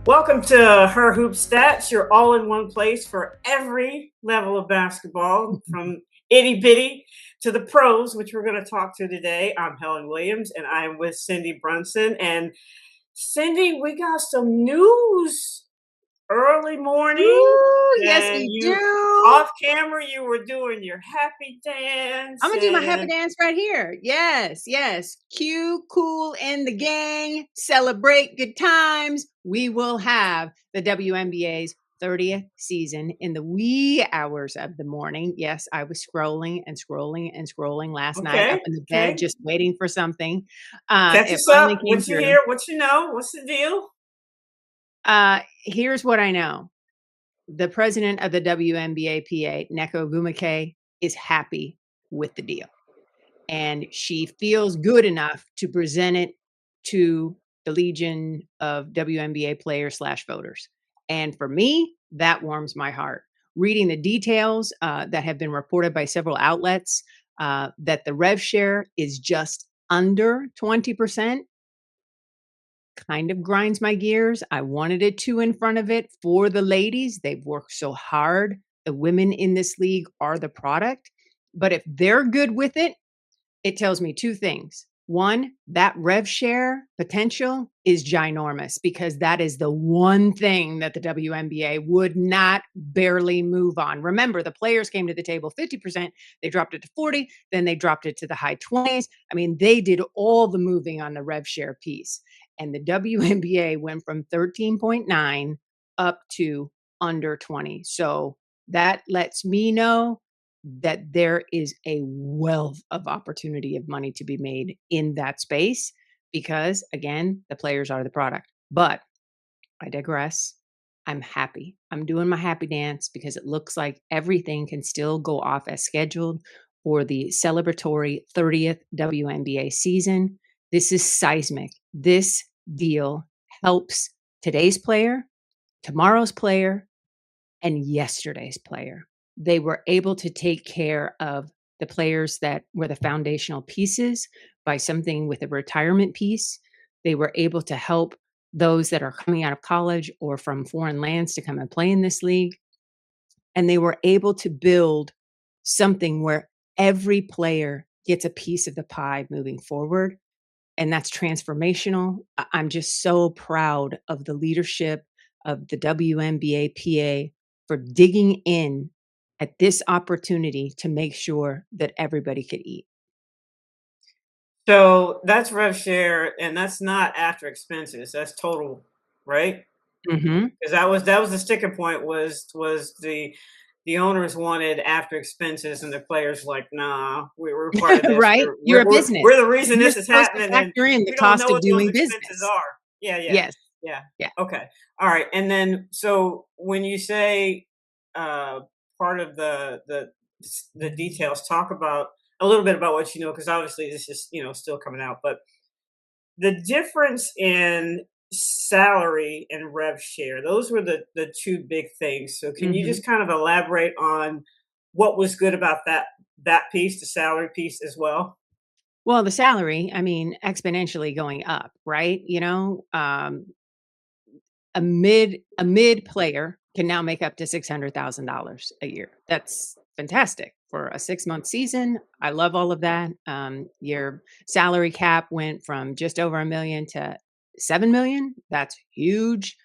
Welcome to Her Hoop Stats, your all in one place for every level of basketball, from itty bitty to the pros, which we're going to talk to today. I'm Helen Williams and I'm with Cindy Brunson. And Cindy, we got some news early morning, Ooh, yes, and we you do. off camera, you were doing your happy dance. I'm gonna do my happy And dance right here. Yes, yes. Q, Cool, and the gang celebrate good times. We will have the WNBA's 30th season in the wee hours of the morning. Yes, I was scrolling and scrolling and scrolling last night up okay, in the bed, okay. just waiting for something. Catch It us finally up. came What you through. hear? What you know? What's the deal? Here's what I know. The president of the WNBAPA, Neko Gumake, is happy with the deal. And she feels good enough to present it to the legion of WNBA players slash voters. And for me, that warms my heart. Reading the details that have been reported by several outlets, that the rev share is just under 20%, kind of grinds my gears. I wanted it to in front of it for the ladies. They've worked so hard. The women in this league are the product. But if they're good with it, it tells me two things. One, that rev share potential is ginormous because that is the one thing that the WNBA would not barely move on. Remember, the players came to the table 50%, they dropped it to 40, then they dropped it to the high 20s. I mean, they did all the moving on the rev share piece. And the WNBA went from 13.9 up to under 20. So that lets me know that there is a wealth of opportunity of money to be made in that space because, again, the players are the product. But I digress. I'm happy. I'm doing my happy dance because it looks like everything can still go off as scheduled for the celebratory 30th WNBA season. This is seismic. This deal helps today's player, tomorrow's player, and yesterday's player. They were able to take care of the players that were the foundational pieces by something with a retirement piece. They were able to help those that are coming out of college or from foreign lands to come and play in this league. And they were able to build something where every player gets a piece of the pie moving forward. And that's transformational. I'm just so proud of the leadership of the WNBAPA for digging in at this opportunity to make sure that everybody could eat. So that's rev share, and that's not after expenses. That's total, right? Mhm. Because that was the sticking point was the owners wanted after expenses, and the players like, nah, we're part of this. Right? We're You're a we're, we're, business. we're the reason You're this is supposed to happening, and factor in the we don't cost know of what those doing expenses business. are. Yeah, yeah, Yes. yeah. Yeah. Okay, all right. And then so when you say uh, part of the details, talk about a little bit about what you know, because obviously this is still coming out, but the difference in salary and rev share, those were the two big things. So can you Mhm. just kind of elaborate on what was good about that piece, the salary piece as well? Well, the salary, I mean, exponentially going up, right? A mid player can now make up to $600,000 a year. That's fantastic for a 6-month season. I love all of that. Your salary cap went from just over a million to 7 million. That's huge.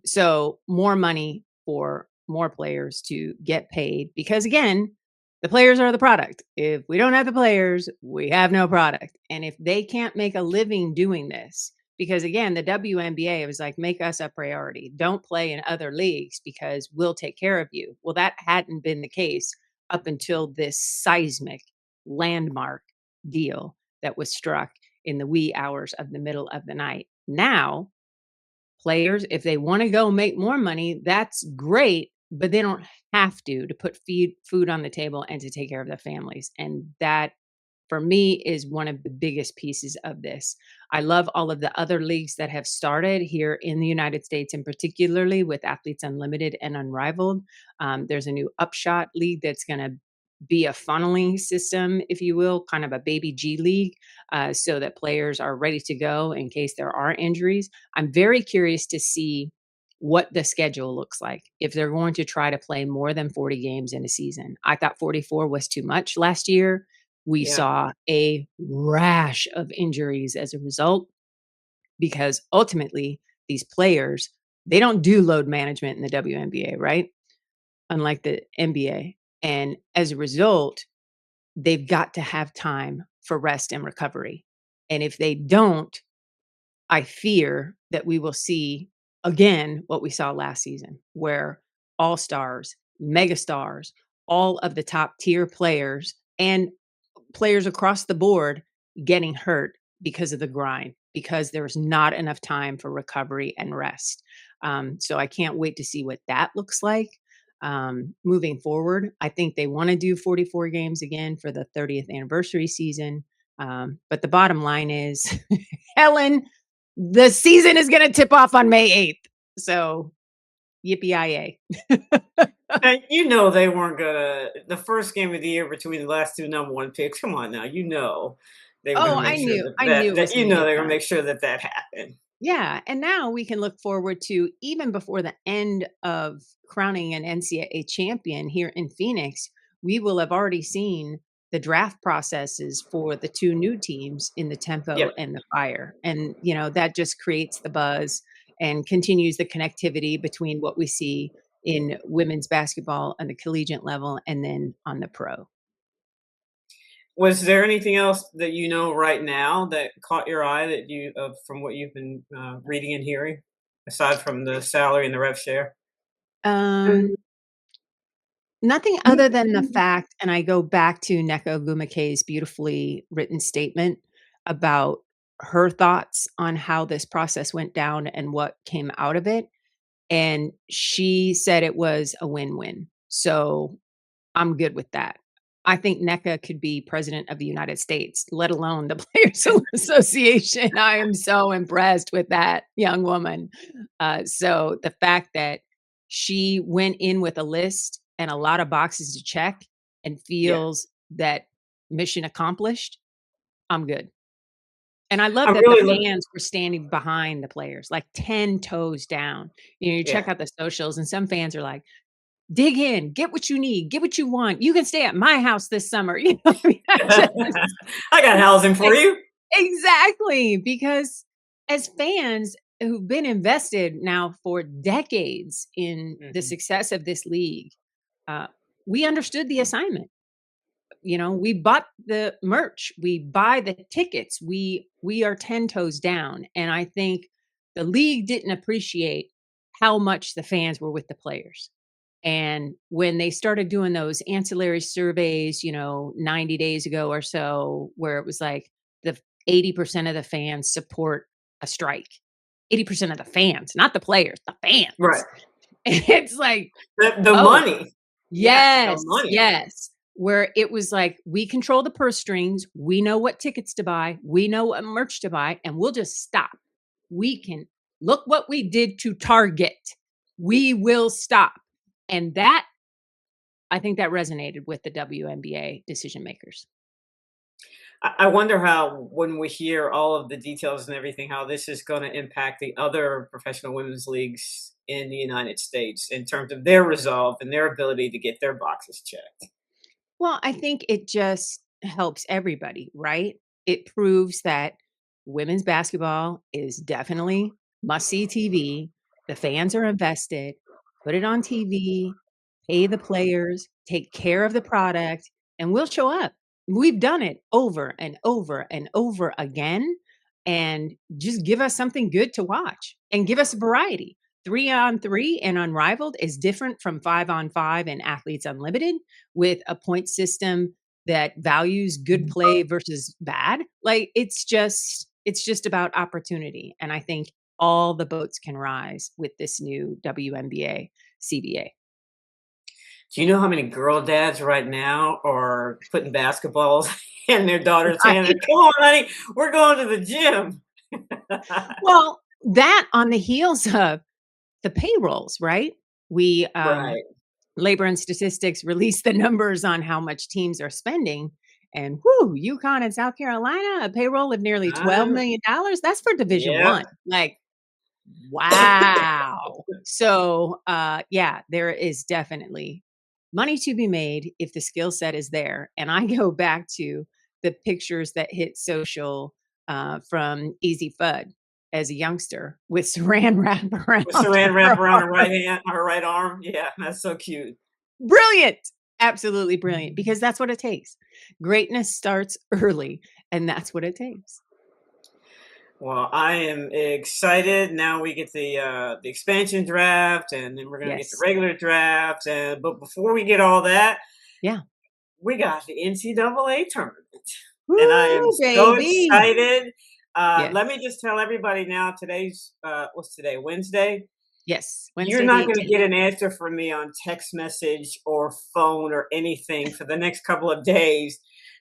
So more money for more players to get paid because again, the players are the product. If we don't have the players, we have no product. And if they can't make a living doing this, because again, the WNBA was like, make us a priority. Don't play in other leagues because we'll take care of you. Well, that hadn't been the case up until this seismic landmark deal that was struck in the wee hours of the middle of the night. Now, players, if they want to go make more money, that's great, but they don't have to put food on the table and to take care of their families. And that for me is one of the biggest pieces of this. I love all of the other leagues that have started here in the United States, and particularly with Athletes Unlimited and Unrivaled. There's a new Upshot league that's going to be a funneling system, if you will, kind of a baby G League, so that players are ready to go in case there are injuries. I'm very curious to see what the schedule looks like if they're going to try to play more than 40 games in a season. I thought 44 was too much last year. We Yeah. saw a rash of injuries as a result because ultimately these players, they don't do load management in the WNBA, right? Unlike the NBA. And as a result, they've got to have time for rest and recovery. And if they don't, I fear that we will see again what we saw last season, where all stars, mega stars, all of the top tier players, and players across the board getting hurt because of the grind, because there's not enough time for recovery and rest. So I can't wait to see what that looks like moving forward. I think they want to do 44 games again for the 30th anniversary season. But the bottom line is, Helen, the season is going to tip off on May 8th. So yippee-yi-yay. And you know they weren't gonna the first game of the year between the last two number one picks. Come on now, you know they were Oh, gonna I make sure knew. that I knew it was you going to know get they were gonna done. make sure that that happened. Yeah, and now we can look forward to, even before the end of crowning an NCAA champion here in Phoenix, we will have already seen the draft processes for the two new teams in the Tempo Yep. and the Fire. And, that just creates the buzz and continues the connectivity between what we see in women's basketball on the collegiate level and then on the pro. Was there anything else that you know right now that caught your eye that from what you've been reading and hearing, aside from the salary and the rev share? Um, Nothing other than the fact, and I go back to Neko Gumake's beautifully written statement about her thoughts on how this process went down and what came out of it, and she said it was a win-win. So, I'm good with that. I think NECA could be president of the United States, let alone the Players Association. I am so impressed with that young woman. So the fact that she went in with a list and a lot of boxes to check and Yeah, feels that mission accomplished, I'm good. And I love I'm that the really look. fans were standing behind the players, like 10 toes down. You check Yeah. out the socials, and some fans are like, dig in, get what you need, get what you want. You can stay at my house this summer. I mean, I just I got housing for like you. exactly, because as fans who've been invested now for decades in the Mhm. success of this league, uh, we understood the assignment. We bought the merch, we buy the tickets, we are 10 toes down. And I think the league didn't appreciate how much the fans were with the players. And when they started doing those ancillary surveys, 90 days ago or so, where it was like the 80% of the fans support a strike. 80% of the fans, not the players, the Right. fans. It's like, The oh, money. Yeah, the yes, money. yes. Where it was like, we control the purse strings, we know what tickets to buy, we know what merch to buy, and we'll just stop. We can look what we did to Target. We will stop. And that, I think that resonated with the WNBA decision makers. I wonder how, when we hear all of the details and everything, how this is going to impact the other professional women's leagues in the United States in terms of their resolve and their ability to get their boxes checked. Well, I think it just helps everybody, right? It proves that women's basketball is definitely must see TV. The fans are invested. Put it on TV, pay the players, take care of the product, and we'll show up. We've done it over and over and over again. And just give us something good to watch and give us variety. 3-on-3 and Unrivaled is different from 5-on-5 and Athletes Unlimited, with a point system that values good play versus bad. Like it's just about opportunity. And I think all the boats can rise with this new WNBA CBA. Do you know how many girl dads right now are putting basketballs in their daughter's hand? Right. And, come on, honey, we're going to the gym. Well, that on the heels of the payrolls, right? We Right. Labor and Statistics released the numbers on how much teams are spending, and whoo, UConn and South Carolina, a payroll of nearly $12 Uh, million. That's for Division yep. One. Like, wow. So, yeah, there is definitely money to be made if the skill set is there. And I go back to the pictures that hit social from Easy Fudd as a youngster with saran wrap around With saran her wrap around her arm. right hand, her right arm. Yeah, that's so cute. Brilliant. Absolutely brilliant because that's what it takes. Greatness starts early, and that's what it takes. Well, I am excited. Now we get the expansion draft, and then we're gonna get the Yes. regular draft. And but before we get all that, Yeah. we got the NCAA tournament, and I am Woo, so baby. excited. Let me Yes. just tell everybody now. Today's what's today? Wednesday. Yes. You're Wednesday the not going to 18th. get an answer from me on text message or phone or anything for the next couple of days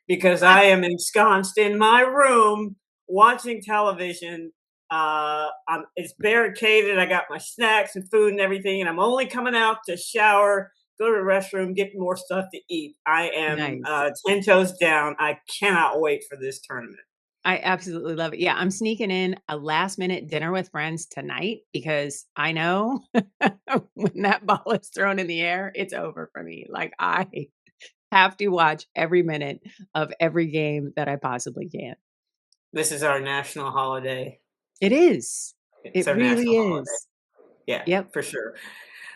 because I am ensconced in my room watching television. It's barricaded. I got my snacks and food and everything, and I'm only coming out to shower, go to the restroom, get more stuff to eat. I am Nice. 10 toes down. I cannot wait for this tournament. I absolutely love it. Yeah, I'm sneaking in a last minute dinner with friends tonight because I know when that ball is thrown in the air, it's over for me. Like I have to watch every minute of every game that I possibly can. This is our national holiday. It is. It's It our really national holiday. is. Yeah, Yep. for sure.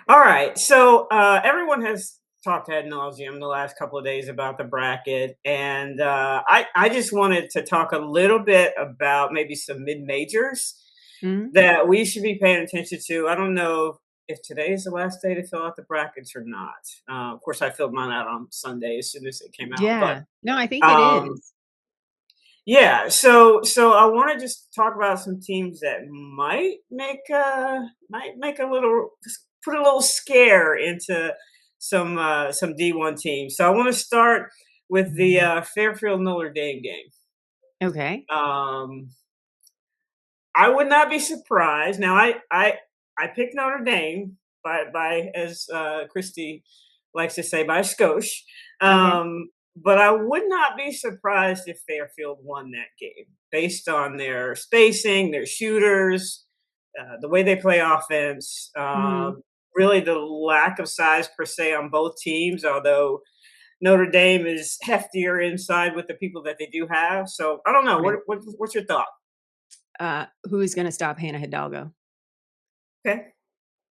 All right. So everyone has talked ad nauseum the last couple of days about the bracket, and I just wanted to talk a little bit about maybe some mid majors Mhm. that we should be paying attention to. I don't know if today is the last day to fill out the brackets or not. Of course, I filled mine out on Sunday as soon as it came out, but Yeah. No, I think it um, is. yeah, so I want to just talk about some teams that might make a little put a little scare into some D1 teams. So I want to start with the Fairfield Notre Dame game. Okay. Um, I would not be surprised. Now I picked Notre Dame by as Christy likes to say by a skosh. Okay. But I would not be surprised if Fairfield won that game based on their spacing, their shooters, the way they play offense. Mhm. Really, the lack of size per se on both teams, although Notre Dame is heftier inside with the people that they do have. So I don't know. Right. What's your thought? Who is gonna stop Hannah Hidalgo? Okay.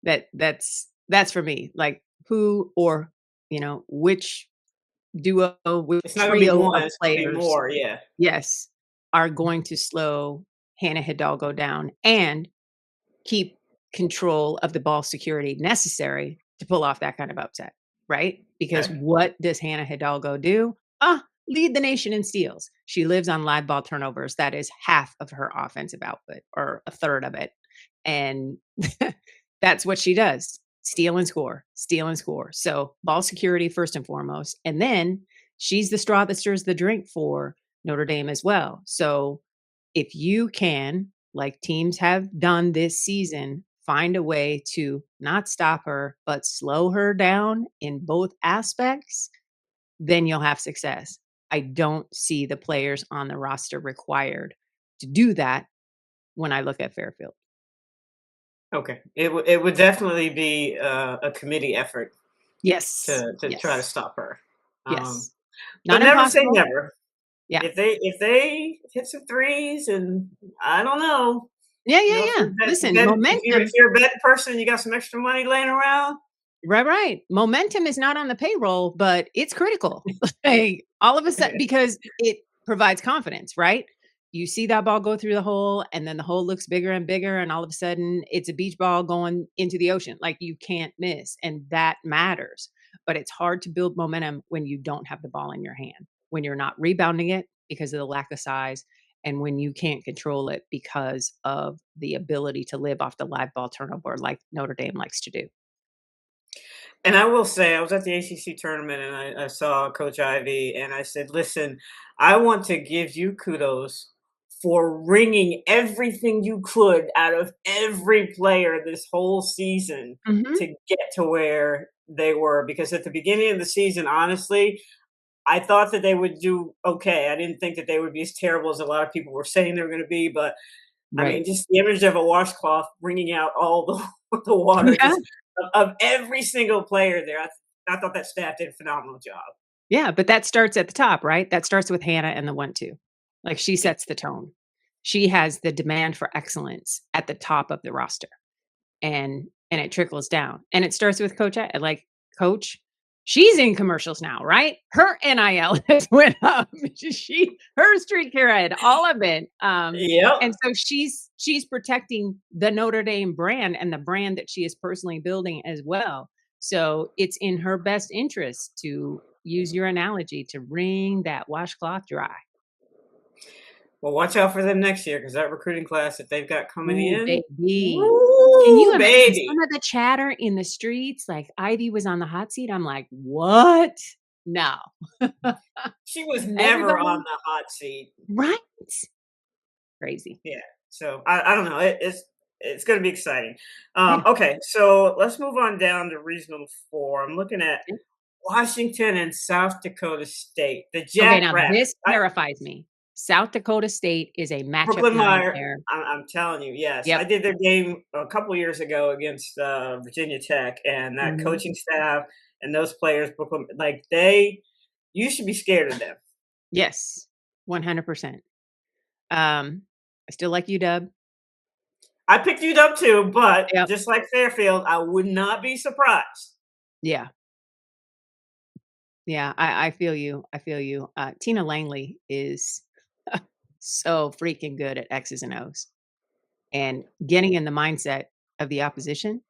That's for me. Like who or which duo, which It's not gonna be trio one, of it's gonna be players, more, yeah. yes, are going to slow Hannah Hidalgo down and keep control of the ball security necessary to pull off that kind of upset, right? Because Okay. what does Hannah Hidalgo do? Ah, lead the nation in steals. She lives on live ball turnovers. That is half of her offensive output or a third of it. And that's what she does. Steal and score, steal and score. So ball security first and foremost. And then she's the straw that stirs the drink for Notre Dame as well. So if you can, like teams have done this season, find a way to not stop her, but slow her down in both aspects, then you'll have success. I don't see the players on the roster required to do that when I look at Fairfield. Okay. It would definitely be a committee effort Yes. to try to Yes. stop her. Um, Yes. but Not never say impossible. never. Yeah. If they hit some threes and I don't know, Yeah, you yeah, know, if yeah. you're Listen, if momentum. you're a betting person, you got some extra money laying around. Right, right. Momentum is not on the payroll, but it's critical. Like all of a sudden, because it provides confidence, right? You see that ball go through the hole, and then the hole looks bigger and bigger, and all of a sudden it's a beach ball going into the ocean. Like you can't miss. And that matters. But it's hard to build momentum when you don't have the ball in your hand, when you're not rebounding it because of the lack of size, and when you can't control it because of the ability to live off the live ball turnover like Notre Dame likes to do. And I will say, I was at the ACC tournament and I saw Coach Ivy, and I said, "Listen, I want to give you kudos for wringing everything you could out of every player this whole season Mhm. to get to where they were, because at the beginning of the season, honestly, I thought that they would do okay. I didn't think that they would be as terrible as a lot of people were saying they were going to be, but I mean, Right. just the image of a washcloth bringing out all the the water, Yeah. just of every single player there. I thought that staff did a phenomenal job. Yeah, but that starts at the top, right? That starts with Hannah and the 1-2. Like, she Yeah. sets the tone. She has the demand for excellence at the top of the roster, and it trickles down, and it starts with like, Coach, she's in commercials now, right? Her NIL has went up. Her street cred, all of it, Yep. and so she's protecting the Notre Dame brand and the brand that she is personally building as well. So, it's in her best interest, to use your analogy, to wring that washcloth dry. Well, watch out for them next year because that recruiting class that they've got coming Ooh, in, baby. Can you woo, imagine baby. some of the chatter in the streets? Like, Ivy was on the hot seat. I'm like, "What? No." She was never on Everybody, the hot seat. right? Crazy. Yeah. So I don't know. It's going to be exciting. Yeah. Okay, so let's move on down to regional four. I'm looking at Yeah. Washington and South Dakota State, the Okay, now Jackrabbits. this terrifies me. South Dakota State is a matchup Brooklyn Meyer. nightmare. I'm telling you, yes. I Yep. did their game a couple years ago against Virginia Tech, and that Mhm. coaching staff and those players, Brooklyn, like they, you should be scared of them. Yes, 100%. I still like UW. I picked UW too, but Yep. just like Fairfield, I would not be surprised. Yeah. Yeah, I feel you. I feel you. Tina Langley is so freaking good at X's and O's, and getting in the mindset of the opposition.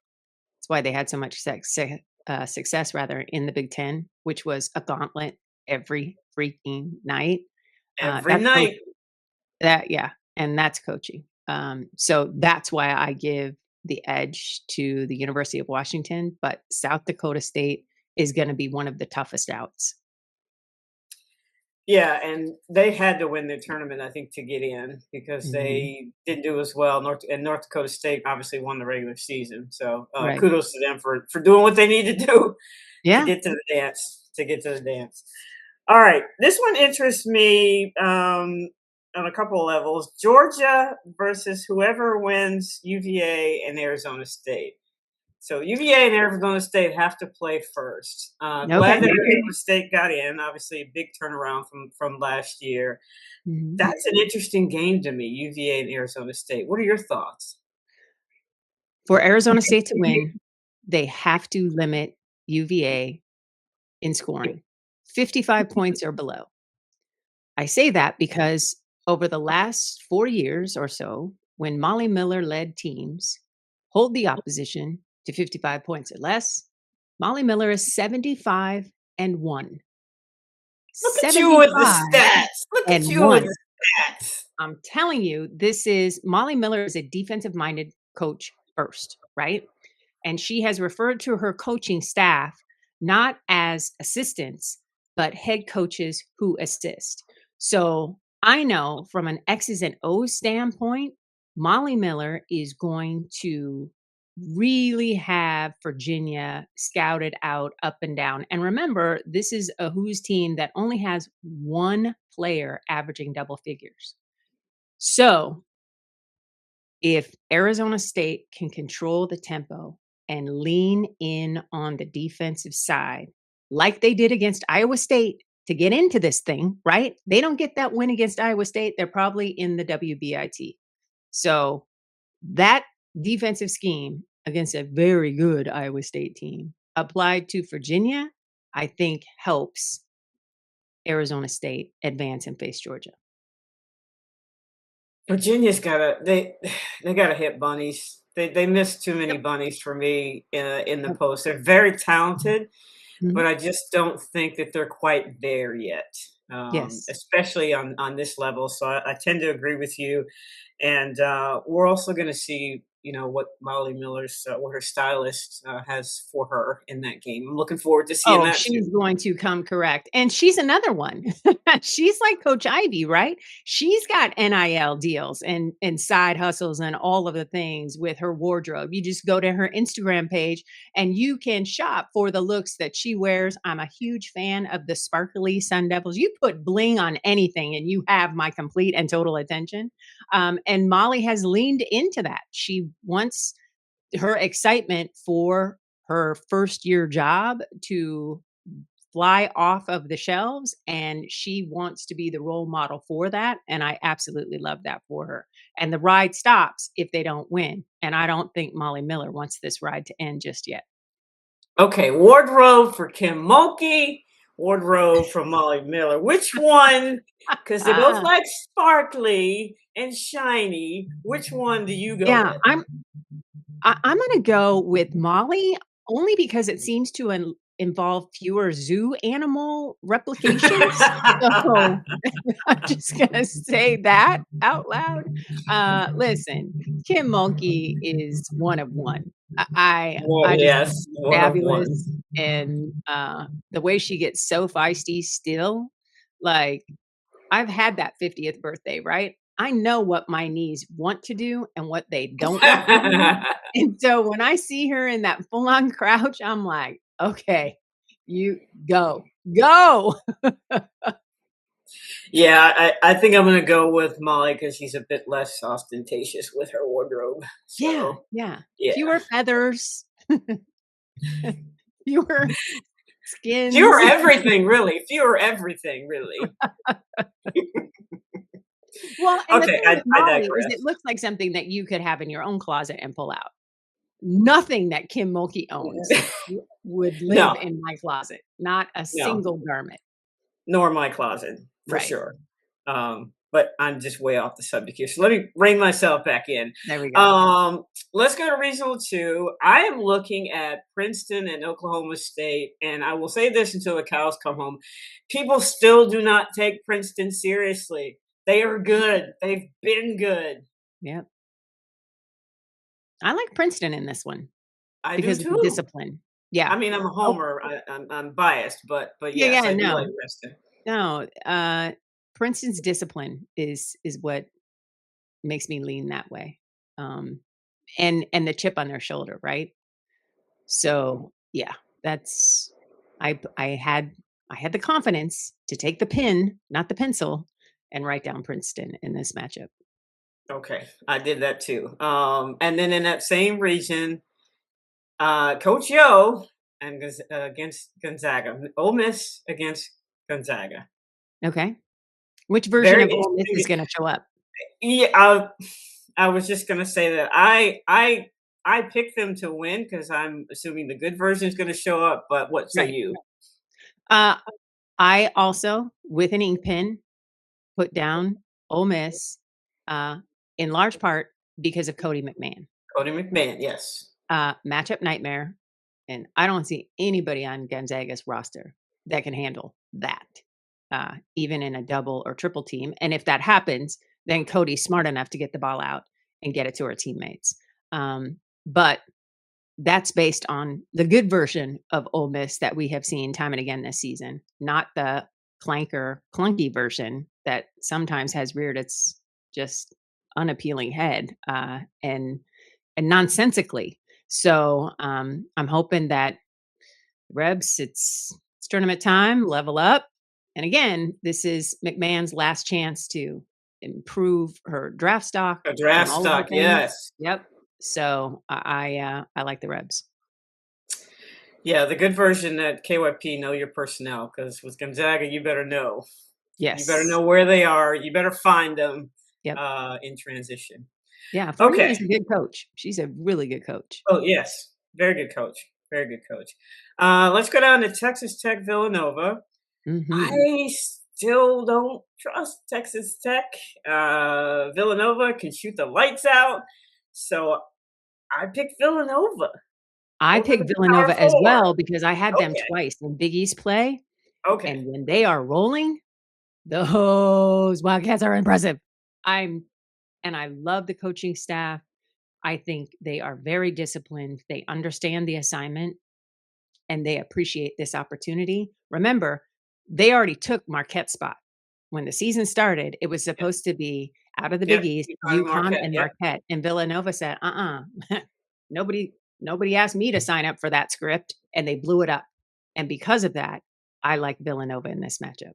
That's why they had so much success rather in the Big Ten, which was a gauntlet every freaking night. Every That's night. coaching. That Yeah, and that's coaching. So that's why I give the edge to the University of Washington, but South Dakota State is going to be one of the toughest outs. Yeah, and they had to win the tournament, I think, to get in because Mhm. they didn't do as well. North Dakota State obviously won the regular season, so Right. kudos to them for doing what they need to do to Yeah. get to the dance. To get to the dance. All right, this one interests me on a couple of levels. Georgia versus whoever wins UVA and Arizona State. So UVA and Arizona State have to play first. Glad Okay. that Arizona State got in. Obviously, a big turnaround from last year. Mhm. That's an interesting game to me. UVA and Arizona State. What are your thoughts? For Arizona State to win, they have to limit UVA in scoring, 55 points or below. I say that because over the last 4 years or so, when Molly Miller led teams hold the opposition to 55 points or less, Molly Miller is 75 and 1. Look at you with the 75 stats. Look at and you with 1. the stats. I'm telling you, this is Molly Miller is a defensive minded coach first, right? And she has referred to her coaching staff not as assistants, but head coaches who assist. So I know from an X's and O's standpoint, Molly Miller is going to really have Virginia scouted out up and down. And remember, this is a Who's team that only has one player averaging double figures. So if Arizona State can control the tempo and lean in on the defensive side, like they did against Iowa State to get into this thing, right? They don't get that win against Iowa State, they're probably in the WBIT. So that defensive scheme against a very good Iowa State team applied to Virginia, I think helps Arizona State advance and face Georgia. Virginia's gotta they gotta hit bunnies. They miss too many Yep. bunnies for me in the Yep. post. They're very talented, but Mhm. I just don't think that they're quite there yet, Yes. especially on this level. So I tend to agree with you, and we're also going to see what Molly Miller's what her stylist has for her in that game. I'm looking forward to seeing Oh, that too. she's going to come correct, and she's another one. She's like Coach Ivy, right? She's got NIL deals and side hustles and all of the things with her wardrobe. You just go to her Instagram page and you can shop for the looks that she wears. I'm a huge fan of the sparkly Sun Devils. You put bling on anything and you have my complete and total attention. And Molly has leaned into that. She wants her excitement for her first year job to fly off of the shelves, and she wants to be the role model for that, and I absolutely love that for her. And the ride stops if they don't win, and I don't think Molly Miller wants this ride to end just yet. Okay, wardrobe for Kim Mulkey, wardrobe for Molly Miller. Which one? Because they both Ah, like sparkly and shiny. Which one do you go yeah, with? I'm gonna go with Molly only because it seems to involve fewer zoo animal replications. So I'm just gonna say that out loud. Listen, Kim Mulkey is one of one. I just think Yes, she's one of one. fabulous, and the way she gets so feisty still, like I've had that 50th birthday, right? I know what my knees want to do and what they don't want to do. And so when I see her in that full on crouch, I'm like, okay, you go, go. Yeah, I think I'm gonna go with Molly because she's a bit less ostentatious with her wardrobe. Yeah, So yeah. yeah, Fewer feathers, fewer fewer skins. everything really. Fewer everything really. Well, and the Okay, thing with I Molly is it digress. looks like something that you could have in your own closet and pull out. Nothing that Kim Mulkey owns would live No, in my closet, not a no, single garment. nor my closet for Right. sure. But I'm just way off the subject here. So let me rein myself back in. There we go. Um, let's go to regional two. I am looking at Princeton and Oklahoma State, and I will say this until the cows come home. People still do not take Princeton seriously. They are good. They've been good. Yep. I like Princeton in this one I do because of the too. discipline. Yeah. I mean, I'm a Oh, homer. I'm biased, but yeah, yes, yeah, I do like no. Princeton. No, Princeton's discipline is what makes me lean that way. Um, and the chip on their shoulder, right? So, yeah, that's I had the confidence to take the pen, not the pencil, and write down Princeton in this matchup. Okay, I did that too. And then in that same region, Coach Yo and against Gonzaga, Ole Miss against Gonzaga. Okay. Which version Very of Ole Miss is interesting. gonna show up? Yeah, I was just gonna say that I picked them to win because I'm assuming the good version is going to show up. But what say Right. you? Uh, I also, with an ink pen, put down Ole Miss, uh, in large part because of Cody McMahon. Cody McMahon, yes. Matchup nightmare, and I don't see anybody on Gonzaga's roster that can handle that, even in a double or triple team. And if that happens, then Cody's smart enough to get the ball out and get it to her teammates. But that's based on the good version of Ole Miss that we have seen time and again this season, not the clunky version that sometimes has reared its just unappealing head, and nonsensically. So, I'm hoping that Rebs, it's tournament time, level up. And again, this is McMahon's last chance to improve her draft stock A and draft all of the stock, things. yes. Yep. So I like the Rebs. Yeah, the good version at KYP know your personnel because with Gonzaga, you better know. You better Yes. know where they are. You better find them Yep. in transition. Yeah. Okay. Farina's a good coach. She's a really good coach. Oh yes, very good coach. Very good coach. Let's go down to Texas Tech Villanova. Hmm. I still don't trust Texas Tech. Villanova can shoot the lights out, so I picked Villanova I over the picked Power Villanova as Four. well because I had them Okay. twice in Big East play. Okay. And when they are rolling, those Wildcats are impressive. I'm and I love the coaching staff. I think they are very disciplined. They understand the assignment and they appreciate this opportunity. Remember, they already took Marquette's spot. When the season started, it was Yep. supposed to be out of the Big Yep. East, UConn, UConn Marquette. and Yep. Marquette, and Villanova said, nobody nobody asked me to sign up for that script, and they blew it up. And because of that, I like Villanova in this matchup.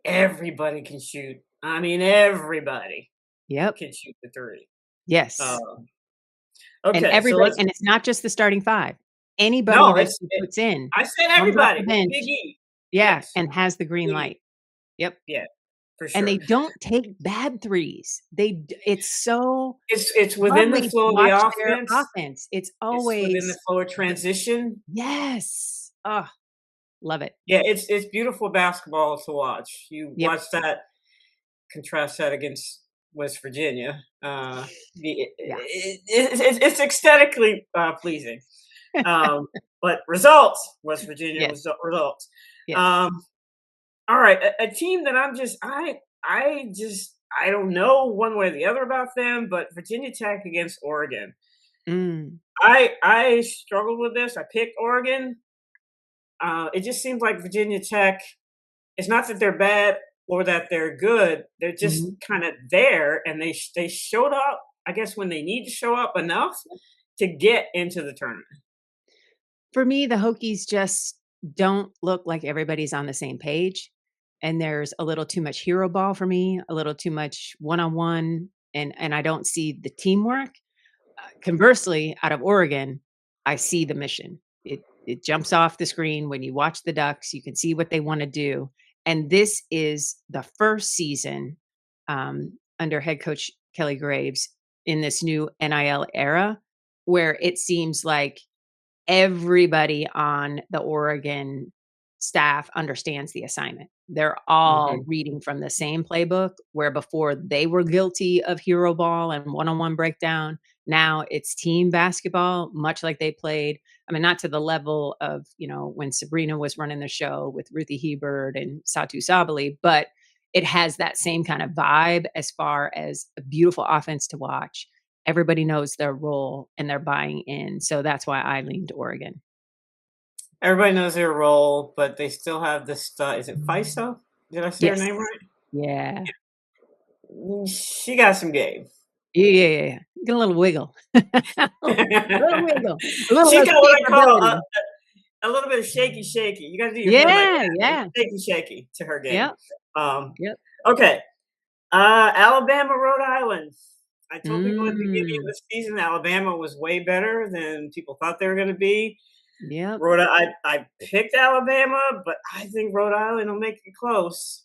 Everybody can shoot. I mean, everybody Yep. can shoot the three. Yes. Um, And okay, so everybody let's. and it's not just the starting 5. Anybody No, that she puts in I said comes off everybody the with the bench, big E. yeah, Yes, and has the green big E. light. Yep. Yeah, for And they sure. don't take bad threes. It's so It's within the lovely to flow of the watch their offense. offense. It's It's within the always flow of the transition. yes. Oh, love it. Yeah, it's beautiful basketball to watch. You Yep. watch that, contrast that against West Virginia. Yeah. It's aesthetically pleasing. Um, but results, West Virginia Yes. was results. Yes. Um, all right, a team that I don't know one way or the other about them, but Virginia Tech against Oregon. Mm. I struggled with this. I picked Oregon. It just seems like Virginia Tech. It's not that they're bad or that they're good. They're just Mhm. kind of there, and they showed up. I guess when they need to show up enough to get into the tournament. For me, the Hokies just don't look like everybody's on the same page, and there's a little too much hero ball for me, a little too much one-on-one, and I don't see the teamwork. Conversely, out of Oregon, I see the mission. It jumps off the screen when you watch the Ducks, you can see what they wanna do, and this is the first season, under head coach Kelly Graves in this new NIL era where it seems like everybody on the Oregon staff understands the assignment. They're all Mhm. reading from the same playbook where before they were guilty of hero ball and one-on-one breakdown. Now it's team basketball, much like they played. I mean, not to the level of, when Sabrina was running the show with Ruthie Hebert and Satu Sabali, but it has that same kind of vibe as far as a beautiful offense to watch. Everybody knows their role and they're buying in, so that's why I leaned Oregon. Everybody knows their role, but they still have this stuff. Is it Faiso? Did I say her Yes. name right? Yeah. She got some game. Yeah, yeah, yeah, yeah. Get a little wiggle. A little wiggle, a little She's got what I call escapability. a little bit of shaky, shaky. You got to do your hand like Yeah, that. There's yeah. shaky, shaky to her game. Yep, Um, yep. okay, Alabama, Rhode Island. I told people at the beginning of Mm, the season Alabama was way better than people thought they were going to be. yep. I picked Alabama, but I think Rhode Island will make it close.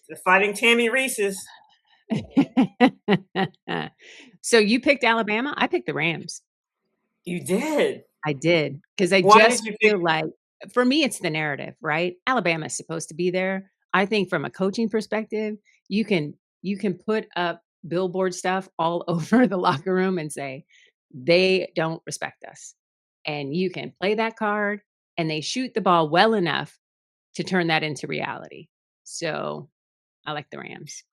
The Fighting Tammy Reese's. So you picked Alabama, I picked the Rams. You did. I did because I Why did just you pick? feel like for me, it's the narrative, right? Alabama's supposed to be there. I think from a coaching perspective, you can put up billboard stuff all over the locker room and say, "They don't respect us." And you can play that card, and they shoot the ball well enough to turn that into reality. So, I like the Rams.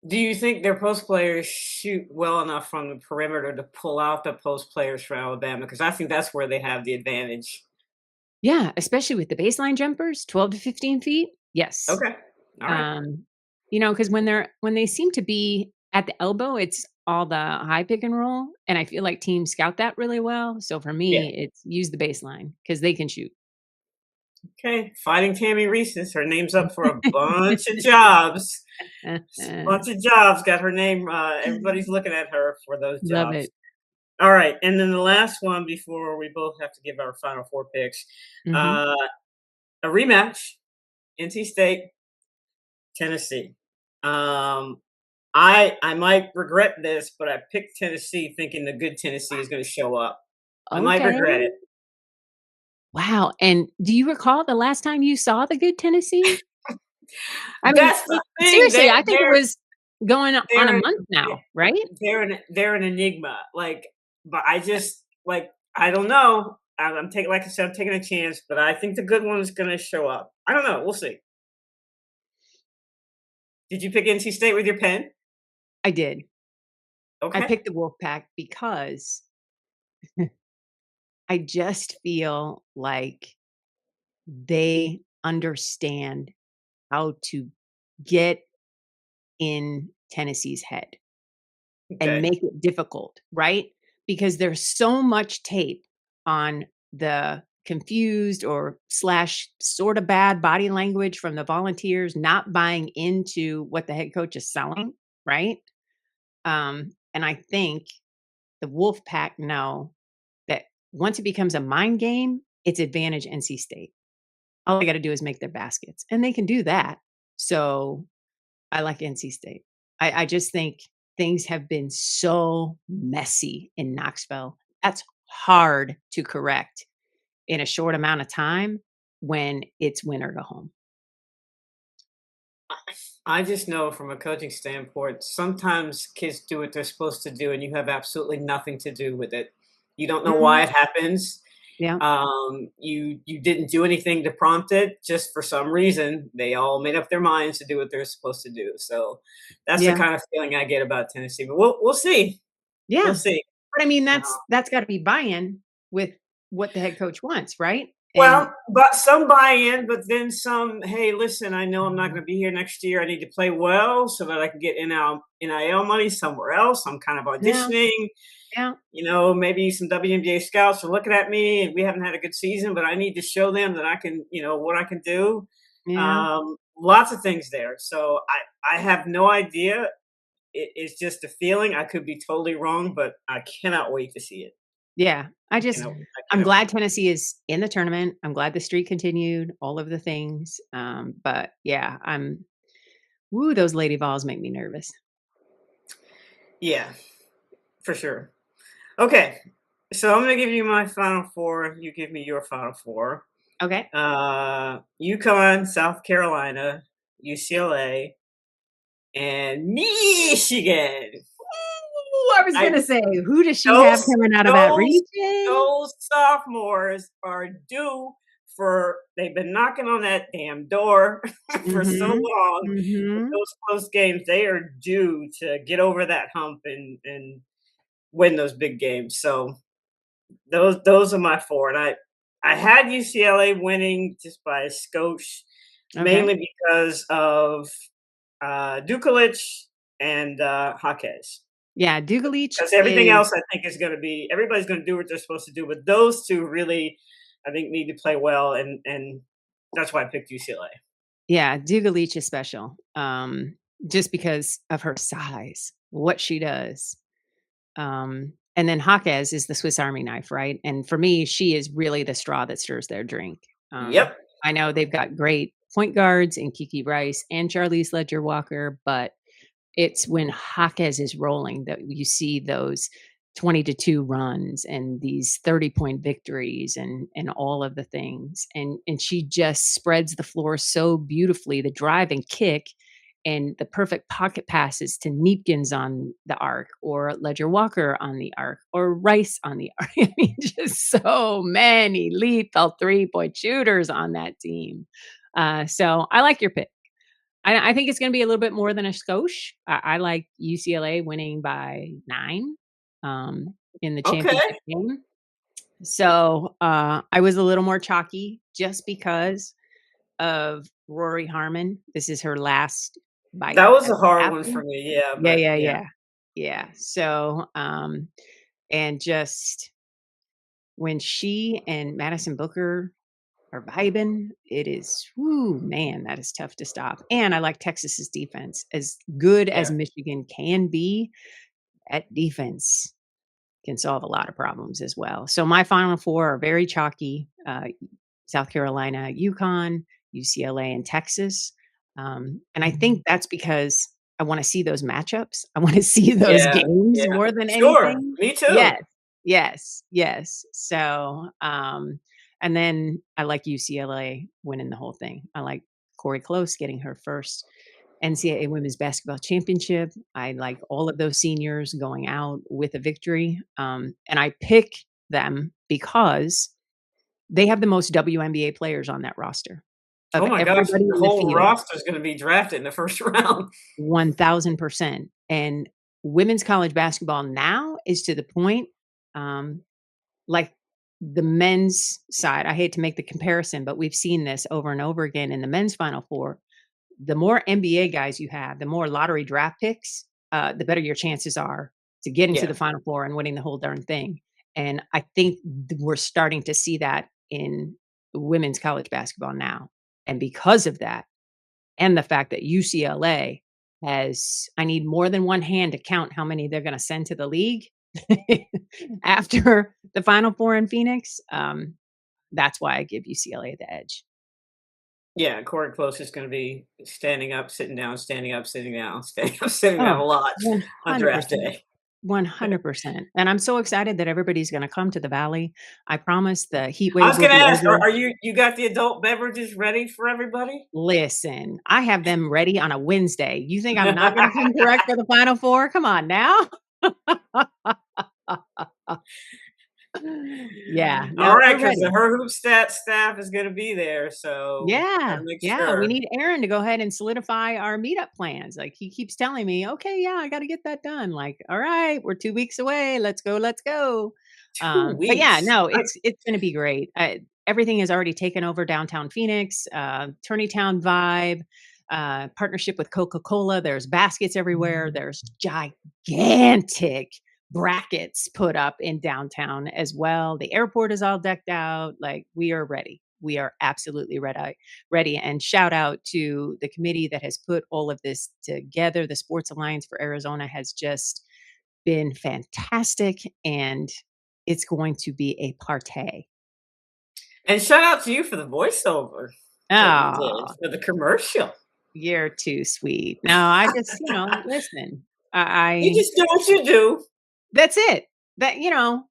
Do you think their post players shoot well enough from the perimeter to pull out the post players for Alabama? Because I think that's where they have the advantage. Yeah, especially with the baseline jumpers, 12 to 15 feet. Yes. Okay. All right. Um, because when they seem to be at the elbow, it's all the high pick and roll, and I feel like teams scout that really well. So for Yeah. me, it's use the baseline because they can shoot. Okay. Fighting Tammy Reese's. Her name's up for a bunch of jobs. Bunch of jobs got her name. Everybody's looking at her for those Love jobs. it. All right. And then the last one before we both have to give our final four picks. Mhm. Uh, a rematch. NC State, Tennessee. Um, I might regret this, but I picked Tennessee thinking the good Tennessee is going to show up. I might Okay. regret it. Wow, and do you recall the last time you saw the good Tennessee? I mean, That's the thing. seriously, I think it was going on a They're month now, right? they're an enigma. Like, but I just like I don't know. I'm taking, like I said, I'm taking a chance, but I think the good one is going to show up. I don't know. We'll see. Did you pick NC State with your pen? I did. I Okay. picked the Wolfpack because I just feel like they understand how to get in Tennessee's head and Okay. make it difficult, right? Because there's so much tape on the confused or slash sort of bad body language from the volunteers not buying into what the head coach is selling, right? And I think the Wolf Pack know that once it becomes a mind game, it's advantage NC State. All they got to do is make their baskets, and they can do that. So I like NC State. I just think things have been so messy in Knoxville. That's hard to correct in a short amount of time when it's win or go home. I just know from a coaching standpoint, sometimes kids do what they're supposed to do, and you have absolutely nothing to do with it. You don't know why Mhm. it happens. Yeah. You didn't do anything to prompt it. Just for some reason, they all made up their minds to do what they're supposed to do. So that's the Yeah. kind of feeling I get about Tennessee. But we'll see. We'll Yeah. see. But I mean, Uh, that's gotta be buy-in with what the head coach wants, right? And Well, but some buy in, but then some, hey, listen, I know I'm not going to be here next year. I need to play well so that I can get NIL money somewhere else. I'm kind of yeah, auditioning. yeah, Maybe some WNBA scouts are looking at me and we haven't had a good season, but I need to show them that I can, what I can do. yeah. Lots of things there. So I have no idea. It's just a feeling. I could be totally wrong, but I cannot wait to see it. Yeah, I I'm cannot glad wait. Tennessee is in the tournament. I'm glad the streak continued, all of the things. But yeah, those Lady Vols make me nervous. Yeah, for sure. Okay, so I'm gonna give you my final four. You give me your final four. Okay. UConn, South Carolina, UCLA, and Michigan. Ooh, I was I gonna say, who does she have those coming out of that those region? those sophomores are due for. They've been knocking on that damn door for so Mhm. long. With Mhm. those close games, they are due to get over that hump and win those big games. So those are my four, and I had UCLA winning just by a skosh, Okay. mainly because of Dukalich and Jaquez. Yeah, Dugalich Because everything is else, I think, is going to be everybody's going to do what they're supposed to do, but those two really, I think, need to play well, and that's why I picked UCLA. yeah, Dugalich is special. Just because of her size, what she does. And then Jaquez is the Swiss Army knife, right? And for me, she is really the straw that stirs their drink. Yep. I know they've got great point guards in Kiki Rice and Charlize Ledger Walker, but it's when Jaquez is rolling that you see those 20-2 runs and these 30-point victories and all of the things. And she just spreads the floor so beautifully, the drive and kick and the perfect pocket passes to Neepkins on the arc or Ledger Walker on the arc or Rice on the arc. I mean, just so many lethal 3-point shooters on that team. So I like your pick. I think it's gonna be a little bit more than a skosh. I like UCLA winning by 9, in the championship Okay. game. So, I was a little more chalky just because of Rory Harmon. This is her last bite That was at a the hard one apple. for me. Yeah, Yeah, but yeah, yeah. yeah. Yeah. So, and just when she and Madison Booker are vibing. It is, whoo, man, that is tough to stop. And I like Texas's defense. As good as Yeah. Michigan can be, at defense can solve a lot of problems as well. So my final four are very chalky: South Carolina, UConn, UCLA, and Texas. And I think that's because I want to see those matchups. I want to see those Yeah. games Yeah. more than Sure. anything. Me Yes, too. yes, yes. So, and then I like UCLA winning the whole thing. I like Corey Close getting her first NCAA Women's Basketball Championship. I like all of those seniors going out with a victory. And I pick them because they have the most WNBA players on that roster of Oh my gosh, everybody your in the whole field, roster is going to be drafted in the first round. 1000%. And women's college basketball now is to the point, um, like the men's side. I hate to make the comparison, but we've seen this over and over again in the men's Final Four. The more NBA guys you have, the more lottery draft picks, the better your chances are to get into Yeah. the Final Four and winning the whole darn thing. And I think we're starting to see that in women's college basketball now. And because of that, and the fact that UCLA has, I need more than one hand to count how many they're going to send to the league after the Final Four in Phoenix. That's why I give UCLA the edge. Yeah, Corey Close is gonna be standing up, sitting down, standing up, sitting down, standing up, sitting down Oh, a lot on draft 100%. day. 100%. And I'm so excited that everybody's gonna come to the Valley. I promise the heat I wave was will gonna be ask, over. are you got the adult beverages ready for everybody? Listen, I have them ready on a Wednesday. You think I'm not gonna come correct for the Final Four? Come on now. Yeah, no, Alright, we're 'cause the ready. Her Hoop Stats staff is gonna be there, so Yeah, gotta make yeah, we sure. need Aaron to go ahead and solidify our meetup plans. Like, he keeps telling me, "Okay, yeah, I gotta get that done." Like, "All right, we're 2 weeks away. Let's go, let's go." 2 But yeah, weeks. no, I it's gonna be great. Everything is already taken over downtown Phoenix, Tourneytown vibe, partnership with Coca-Cola. There's baskets everywhere. There's gigantic brackets put up in downtown as well. The airport is all decked out. Like, we are ready. We are absolutely ready. And shout out to the committee that has put all of this together. The Sports Alliance for Arizona has just been fantastic, and it's going to be a party. and shout out to you for the voiceover that you did Oh, for the commercial. you're too sweet. No, I just, listen, You I just do what you do. that's it. That,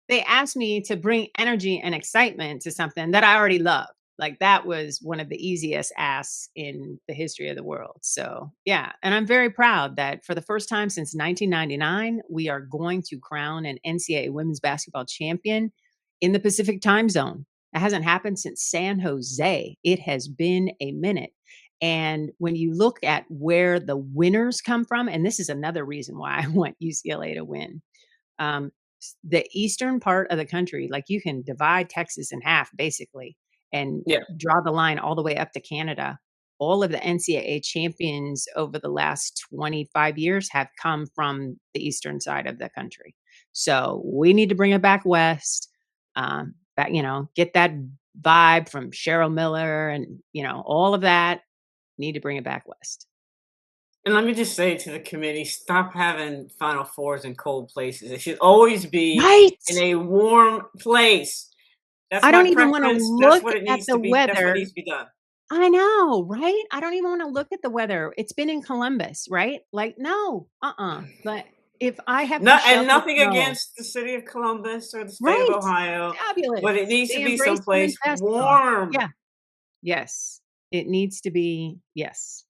they asked me to bring energy and excitement to something that I already love. Like, that was one of the easiest asks in the history of the world. So, yeah. And I'm very proud that for the first time since 1999, we are going to crown an NCAA women's basketball champion in the Pacific time zone. It hasn't happened since San Jose. It has been a minute. And when you look at where the winners come from, and this is another reason why I want UCLA to win, um, the eastern part of the country, like, you can divide Texas in half basically and Yeah. draw the line all the way up to Canada. All of the NCAA champions over the last 25 years have come from the eastern side of the country. So we need to bring it back west. Get that vibe from Cheryl Miller and, all of that. Need to bring it back west. And let me just say to the committee, stop having Final Fours in cold places. It should always be Right. in a warm place. That's I my don't even want to preference. That's look what it at needs the to be. That's what weather. needs to be done. I know, right? I don't even wanna look at the weather. It's been in Columbus, right? Like, no, but if I have to No, and shovel nothing snow. against the city of Columbus or the state of Right, Ohio, but it fabulous. needs to They be embrace women's someplace basketball. warm. Yeah, yes. It needs to be, yes,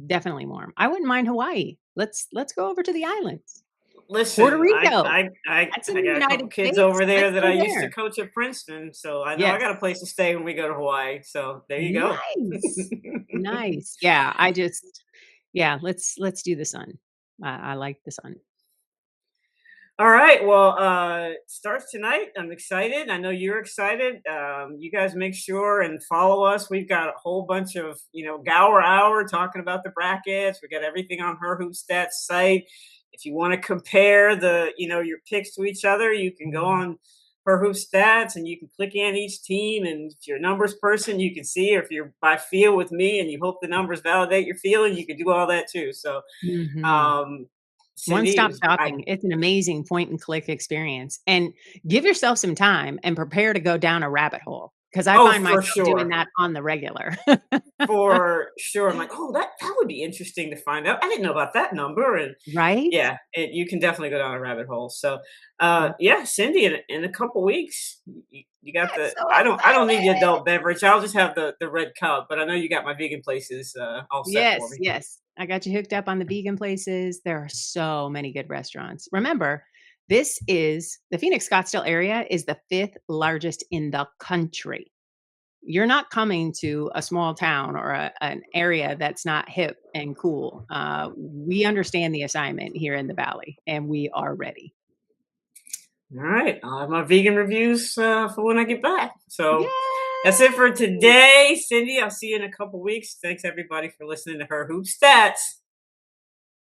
definitely warm. I wouldn't mind Hawaii. Let's go over to the islands. Puerto Listen, Rico, I that's in I the got a couple United kids States. over Let's there that go I used to there. coach at Princeton, so I know I Yes. got a place to stay when we go to Hawaii. So there you go. Nice. Nice. Yeah, yeah, let's do the sun. I like the sun. All right. Well, starts tonight. I'm excited. I know you're excited. You guys make sure and follow us. We've got a whole bunch of, Gower Hour talking about the brackets. We got everything on Her Hoop Stats site. If you want to compare your picks to each other, you can go on Her Hoop Stats and you can click in each team. And if you're a numbers person, you can see, or if you're by feel with me and you hope the numbers validate your feeling, you can do all that too. So, Mhm. um, Cindy, it One-stop was, shopping. It's an amazing point and click experience, and give yourself some time and prepare to go down a rabbit hole, because I oh, find for myself doing sure. that on the regular. For sure. I'm like, "Oh, that would be interesting to find out. I didn't know about that number," and Right? yeah, you can definitely go down a rabbit hole. So, Mm. yeah, Cindy, in a couple weeks, you got I'm the so I don't need the excited. adult beverage. I'll just have the red cup, but I know you got my vegan places, all set for Yes, me. yes. I got you hooked up on the vegan places. There are so many good restaurants. Remember, the Phoenix Scottsdale area is the 5th largest in the country. you're not coming to a small town or an area that's not hip and cool. We understand the assignment here in the Valley, and we are ready. All right, I'll have my vegan reviews for when I get back. So that's it for Yay! today, Cindy. I'll see you in a couple weeks. Thanks everybody for listening to her hoop stats.